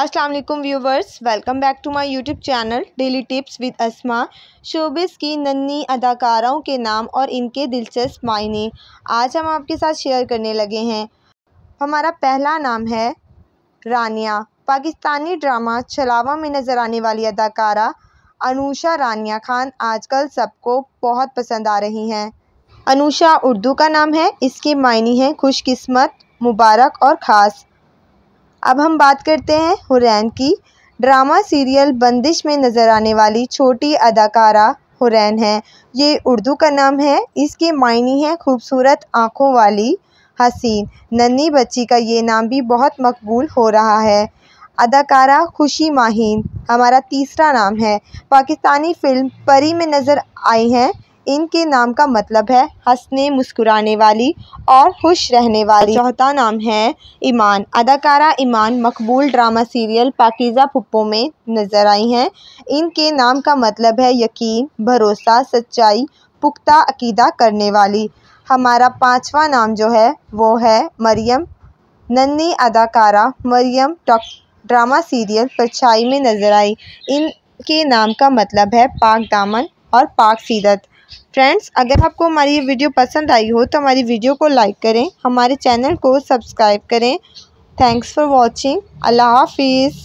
अस्सलाम वालेकुम viewers, welcome back to my YouTube channel daily tips with Asma. Showbiz की नन्ही अदाकाराओं के नाम और इनके दिलचस्प मायने आज हम आपके साथ शेयर करने लगे हैं। हमारा पहला नाम है रानिया। पाकिस्तानी ड्रामा छलावा में नज़र आने वाली अदाकारा अनुषा रानिया खान आजकल सबको बहुत पसंद आ रही हैं। अनुषा उर्दू का नाम है, इसके मायने हैं खुशकिस्मत, मुबारक और ख़ास। अब हम बात करते हैं हुरैन की। ड्रामा सीरियल बंदिश में नज़र आने वाली छोटी अदाकारा हुरैन है। ये उर्दू का नाम है, इसके मायने हैं खूबसूरत आँखों वाली हसीन। नन्ही बच्ची का ये नाम भी बहुत मकबूल हो रहा है। अदाकारा खुशी माहीन हमारा तीसरा नाम है। पाकिस्तानी फ़िल्म परी में नज़र आई हैं। इनके नाम का मतलब है हंसने मुस्कुराने वाली और खुश रहने वाली। चौथा नाम है ईमान। अदाकारा ईमान मकबूल ड्रामा सीरियल पाकीज़ा पुप्पो में नज़र आई हैं। इनके नाम का मतलब है यकीन, भरोसा, सच्चाई, पुख्ता अकीदा करने वाली। हमारा पांचवा नाम जो है वो है मरियम। नन्ही अदाकारा मरियम ड्रामा सीरियल परछाई में नज़र आई। इनके नाम का मतलब है पाक दामन और पाक सीरत। फ्रेंड्स, अगर आपको हमारी ये वीडियो पसंद आई हो तो हमारी वीडियो को लाइक करें, हमारे चैनल को सब्सक्राइब करें। Thanks for watching. अल्लाह हाफिज़।